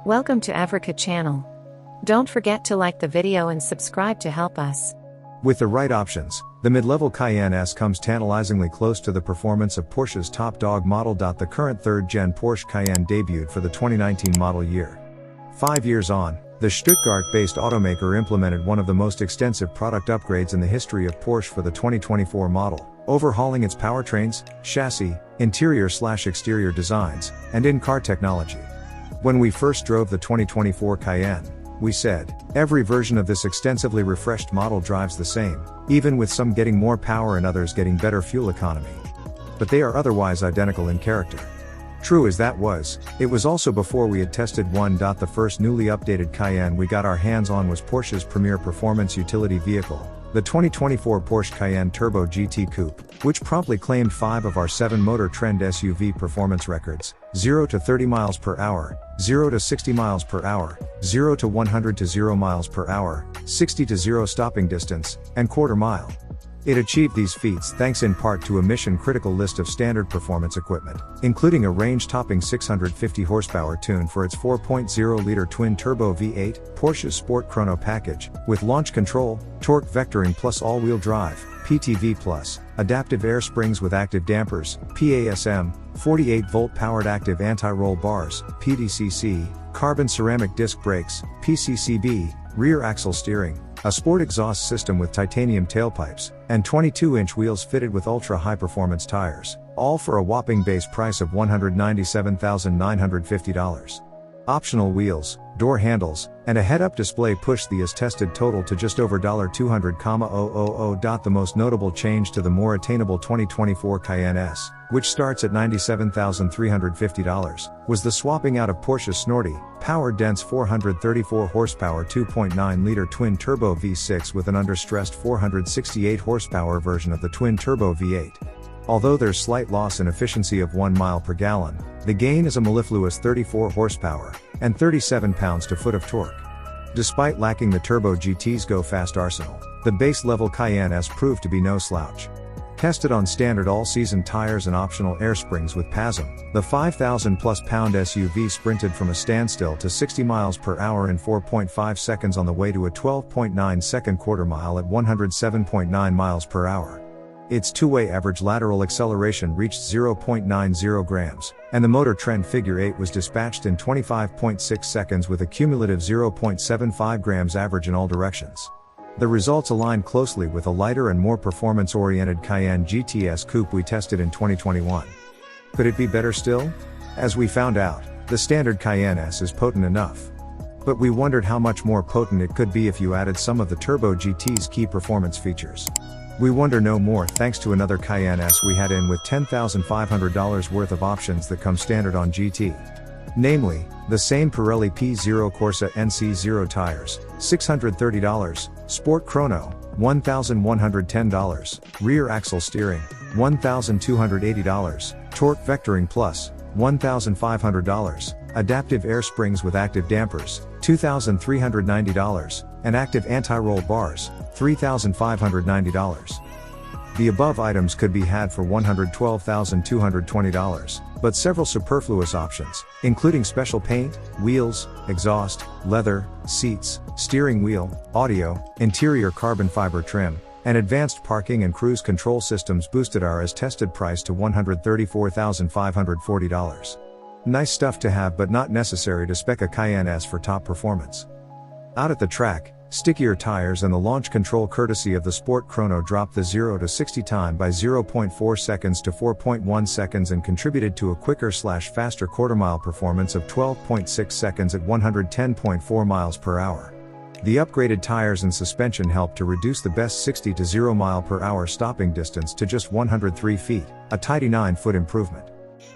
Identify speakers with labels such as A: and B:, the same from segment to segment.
A: Welcome to Africa channel. Don't forget to like the video and subscribe to help us.
B: With the right options, the mid-level Cayenne S comes tantalizingly close to the performance of Porsche's top dog model. The current third-gen Porsche Cayenne debuted for the 2019 model year. 5 years on, the Stuttgart-based automaker implemented one of the most extensive product upgrades in the history of Porsche for the 2024 model, overhauling its powertrains, chassis, interior/exterior designs, and in-car technology. When we first drove the 2024 Cayenne, we said, every version of this extensively refreshed model drives the same, even with some getting more power and others getting better fuel economy. But they are otherwise identical in character. True as that was, it was also before we had tested one. The first newly updated Cayenne we got our hands on was Porsche's premier performance utility vehicle, the 2024 Porsche Cayenne Turbo GT Coupe, which promptly claimed 5 of our 7 Motor Trend SUV performance records: 0 to 30 miles per hour, 0 to 60 miles per hour, 0 to 100 to 0 miles per hour, 60 to 0 stopping distance, and quarter mile. It achieved these feats thanks in part to a mission-critical list of standard performance equipment, including a range-topping 650 horsepower tune for its 4.0-liter twin-turbo V8, Porsche's Sport Chrono package, with launch control, torque vectoring plus all-wheel drive, PTV plus, adaptive air springs with active dampers, PASM, 48-volt powered active anti-roll bars, PDCC, carbon ceramic disc brakes, PCCB, rear axle steering, a sport exhaust system with titanium tailpipes, and 22-inch wheels fitted with ultra-high-performance tires, all for a whopping base price of $197,950. Optional wheels, door handles, and a head-up display pushed the as-tested total to just over $200,000. The most notable change to the more attainable 2024 Cayenne S, which starts at $97,350, was the swapping out of Porsche's snorty, power-dense 434 horsepower 2.9-liter twin-turbo V6 with an under-stressed 468 horsepower version of the twin-turbo V8. Although there's slight loss in efficiency of 1 mile per gallon, the gain is a mellifluous 34 horsepower, and 37 pounds-to-foot of torque. Despite lacking the Turbo GT's go-fast arsenal, the base-level Cayenne S proved to be no slouch. Tested on standard all-season tires and optional air springs with PASM, the 5,000-plus-pound SUV sprinted from a standstill to 60 miles per hour in 4.5 seconds on the way to a 12.9-second quarter mile at 107.9 miles per hour. Its two-way average lateral acceleration reached 0.90 grams, and the Motor Trend Figure 8 was dispatched in 25.6 seconds with a cumulative 0.75 grams average in all directions. The results aligned closely with a lighter and more performance-oriented Cayenne GTS Coupe we tested in 2021. Could it be better still? As we found out, the standard Cayenne S is potent enough. But we wondered how much more potent it could be if you added some of the Turbo GT's key performance features. We wonder no more thanks to another Cayenne S we had in with $10,500 worth of options that come standard on GT. Namely, the same Pirelli P0 Corsa NC0 tires, $630, Sport Chrono, $1,110, rear axle steering, $1,280, torque vectoring plus, $1,500, adaptive air springs with active dampers, $2,390, and active anti-roll bars, $3,590. The above items could be had for $112,220, but several superfluous options, including special paint, wheels, exhaust, leather, seats, steering wheel, audio, interior carbon fiber trim, and advanced parking and cruise control systems boosted our as-tested price to $134,540. Nice stuff to have but not necessary to spec a Cayenne S for top performance. Out at the track, stickier tires and the launch control courtesy of the Sport Chrono dropped the 0 to 60 time by 0.4 seconds to 4.1 seconds and contributed to a quicker/faster quarter-mile performance of 12.6 seconds at 110.4 miles per hour. The upgraded tires and suspension helped to reduce the best 60 to 0 mile per hour stopping distance to just 103 feet, a tidy 9-foot improvement.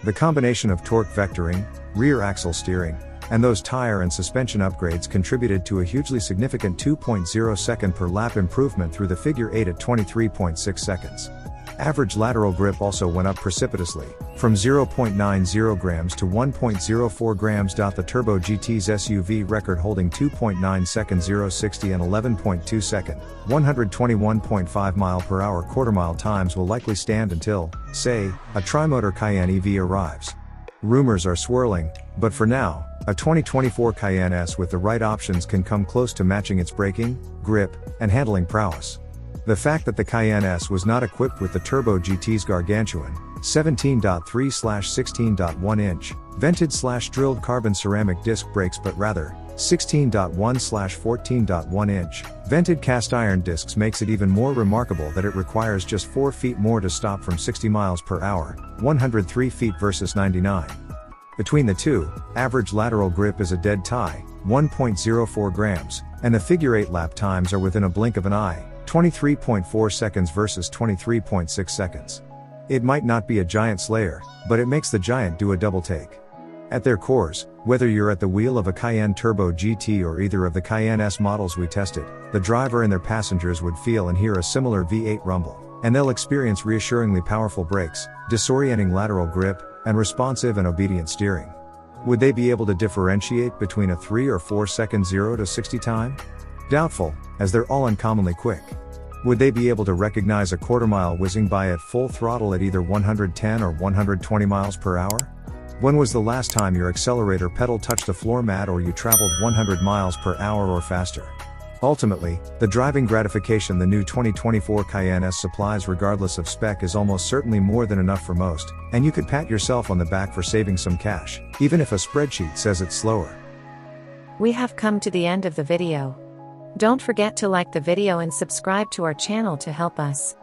B: The combination of torque vectoring, rear axle steering, and those tire and suspension upgrades contributed to a hugely significant 2.0 second per lap improvement through the Figure 8 at 23.6 seconds. Average lateral grip also went up precipitously, from 0.90 grams to 1.04 grams. The Turbo GT's SUV record holding 2.9 second 0-60 and 11.2 second, 121.5 mile per hour quarter mile times will likely stand until, say, a tri-motor Cayenne EV arrives. Rumors are swirling, but for now, a 2024 Cayenne S with the right options can come close to matching its braking, grip, and handling prowess. The fact that the Cayenne S was not equipped with the Turbo GT's gargantuan 17.3/16.1 inch vented/drilled carbon ceramic disc brakes but rather 16.1/14.1 inch vented cast iron discs makes it even more remarkable that it requires just 4 feet more to stop from 60 miles per hour, 103 feet versus 99. Between the two, average lateral grip is a dead tie, 1.04 grams, and the figure 8 lap times are within a blink of an eye, 23.4 seconds versus 23.6 seconds. It might not be a giant slayer, but it makes the giant do a double take. At their cores, whether you're at the wheel of a Cayenne Turbo GT or either of the Cayenne S models we tested, the driver and their passengers would feel and hear a similar V8 rumble, and they'll experience reassuringly powerful brakes, disorienting lateral grip, and responsive and obedient steering. Would they be able to differentiate between a 3 or 4 second 0 to 60 time? Doubtful, as they're all uncommonly quick. Would they be able to recognize a quarter-mile whizzing by at full throttle at either 110 or 120 miles per hour? When was the last time your accelerator pedal touched a floor mat or you traveled 100 miles per hour or faster? Ultimately, the driving gratification the new 2024 Cayenne S supplies regardless of spec is almost certainly more than enough for most, and you could pat yourself on the back for saving some cash, even if a spreadsheet says it's slower.
A: We have come to the end of the video. Don't forget to like the video and subscribe to our channel to help us.